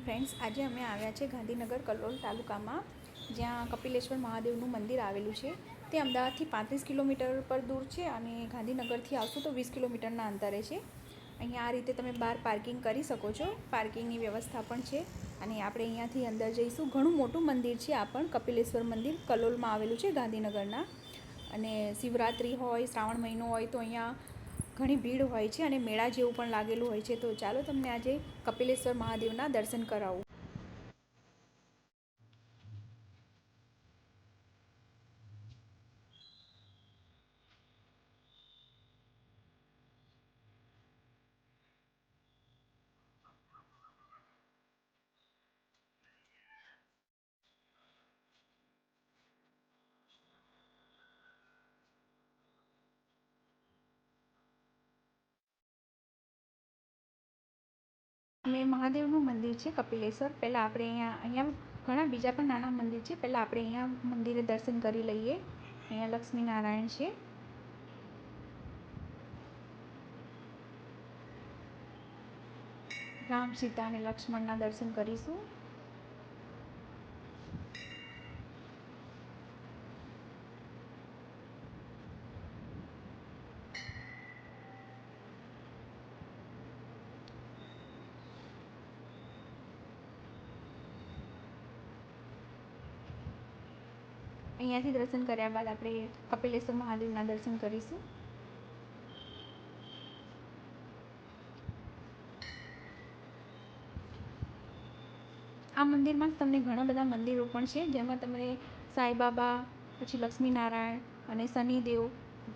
Friends, આજે અમે આવ્યા છે ગાંધીનગર કલોલ તાલુકામાં, જ્યાં કપિલેશ્વર મહાદેવનું મંદિર આવેલું છે. તે અમદાવાદથી 35 કિલોમીટર પર દૂર છે અને ગાંધીનગરથી આવશું તો 20 કિલોમીટરના અંતરે છે. અહીંયા આ રીતે તમે બહાર પાર્કિંગ કરી શકો છો. પાર્કિંગની વ્યવસ્થા પણ છે અને આપણે અહીંયાથી અંદર જઈશું. ઘણું મોટું મંદિર છે. આ પણ કપિલેશ્વર મંદિર કલોલમાં આવેલું છે ગાંધીનગરના. અને શિવરાત્રિ હોય, શ્રાવણ મહિનો હોય તો અહીંયા ઘણી ભીડ હોય છે અને મેળા જેવું પણ લાગેલું હોય છે. તો ચાલો તમને આજે કપિલેશ્વર મહાદેવના દર્શન કરાવું. મેં મહાદેવનું મંદિર છે કપિલેશ્વર. પહેલાં આપણે અહીંયા ઘણા બીજા પણ નાના મંદિર છે. પહેલાં આપણે અહીંયા મંદિરે દર્શન કરી લઈએ. અહીંયા લક્ષ્મીનારાયણ છે. રામ, સીતા અને લક્ષ્મણના દર્શન કરીશું. અહીંયાથી દર્શન કર્યા બાદ આપણે કપિલેશ્વર મહાદેવના દર્શન કરીશું. આ મંદિરમાં તમને ઘણા બધા મંદિરો પણ છે, જેમાં તમને સાંઈબાબા, પછી લક્ષ્મીનારાયણ અને શનિદેવ,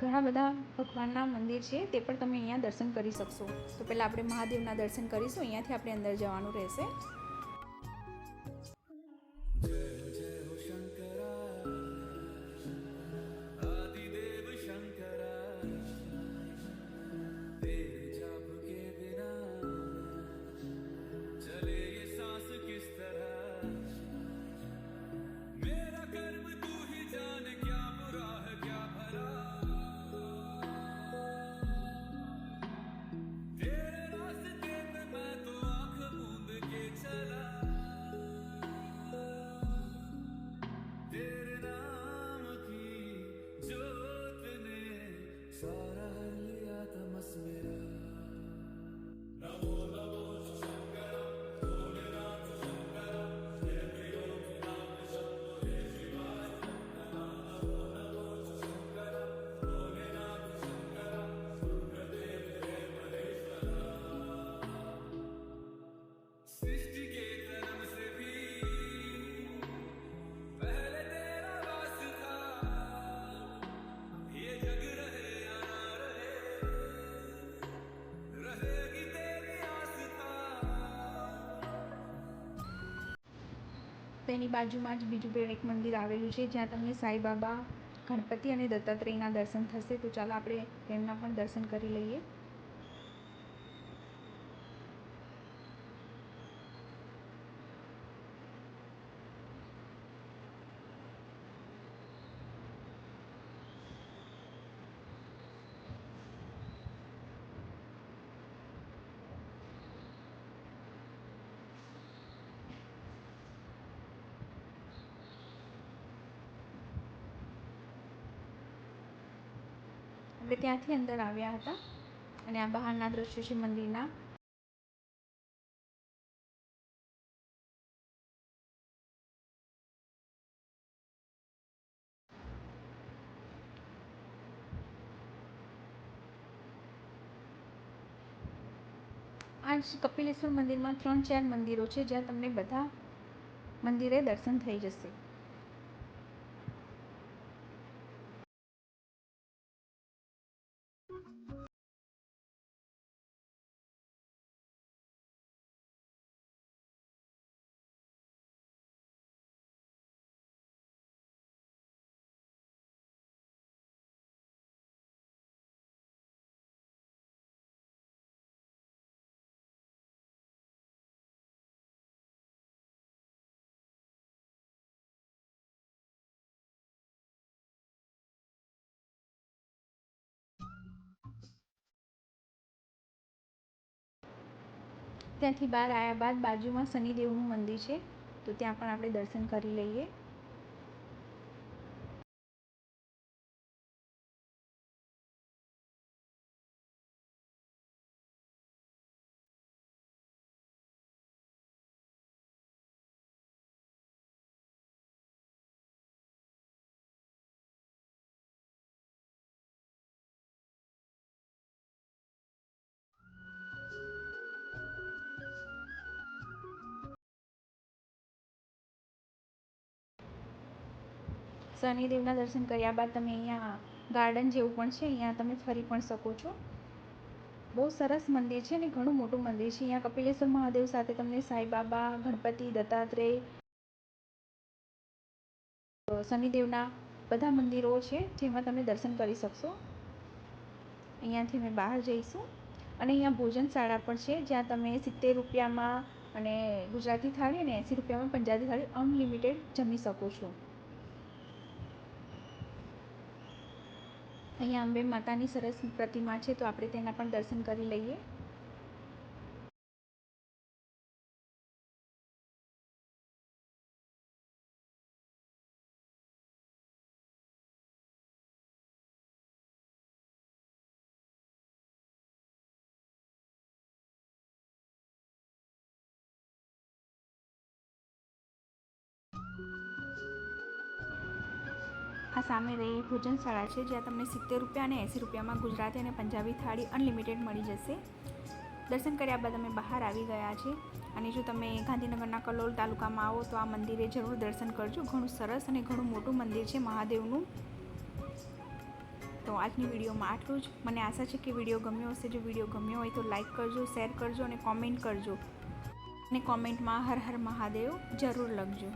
ઘણા બધા ભગવાનના મંદિર છે. તે પણ તમે અહીંયા દર્શન કરી શકશો. તો પહેલાં આપણે મહાદેવના દર્શન કરીશું. અહીંયાથી આપણે અંદર જવાનું રહેશે. તેની બાજુમાં જ બીજું એક મંદિર આવેલું છે, જ્યાં તમને સાંઈબાબા, ગણપતિ અને દત્તાત્રેયના દર્શન થશે. તો ચાલો આપણે તેમના પણ દર્શન કરી લઈએ. આપણે ત્યાંથી અંદર આવ્યા હતા અને આ બહારના દ્રશ્યો છે મંદિરના. આ કપિલેશ્વર મંદિરમાં 3-4 મંદિરો છે, જ્યાં તમને બધા મંદિરે દર્શન થઈ જશે. ત્યાંથી બહાર આવ્યા બાદ બાજુમાં શનિદેવનું મંદિર છે, તો ત્યાં પણ આપણે દર્શન કરી લઈએ. શનિદેવના દર્શન કર્યા બાદ તમે અહીંયા ગાર્ડન જેવું પણ છે, અહીંયા તમે ફરી પણ શકો છો. બહુ સરસ મંદિર છે અને ઘણું મોટું મંદિર છે. અહીંયા કપિલેશ્વર મહાદેવ સાથે તમને સાંઈબાબા, ગણપતિ, દત્તાત્રેય, શનિદેવના બધા મંદિરો છે જેમાં તમે દર્શન કરી શકશો. અહીંયાથી અમે બહાર જઈશું અને અહીંયા ભોજનશાળા પણ છે, જ્યાં તમે 70 રૂપિયામાં અને ગુજરાતી થાળી અને 80 રૂપિયામાં પંજાબી થાળી અનલિમિટેડ જમી શકો છો. અહીંયા અંબે માતાની સરસ પ્રતિમા છે, તો આપણે તેના પણ દર્શન કરી લઈએ. આ સામે રહી ભોજનશાળા છે, જ્યાં તમને 70 રૂપિયા અને 80 રૂપિયામાં ગુજરાતી અને પંજાબી થાળી અનલિમિટેડ મળી જશે. દર્શન કર્યા બાદ અમે બહાર આવી ગયા છે અને જો તમે ગાંધીનગરના કલોલ તાલુકામાં આવો તો આ મંદિરે જરૂર દર્શન કરજો. ઘણું સરસ અને ઘણું મોટું મંદિર છે મહાદેવનું. તો આજની વિડીયોમાં આટલું જ. મને આશા છે કે વિડીયો ગમ્યો હશે. જો વિડીયો ગમ્યો હોય તો લાઈક કરજો, શેર કરજો અને કોમેન્ટ કરજો. અને કોમેન્ટમાં હર હર મહાદેવ જરૂર લખજો.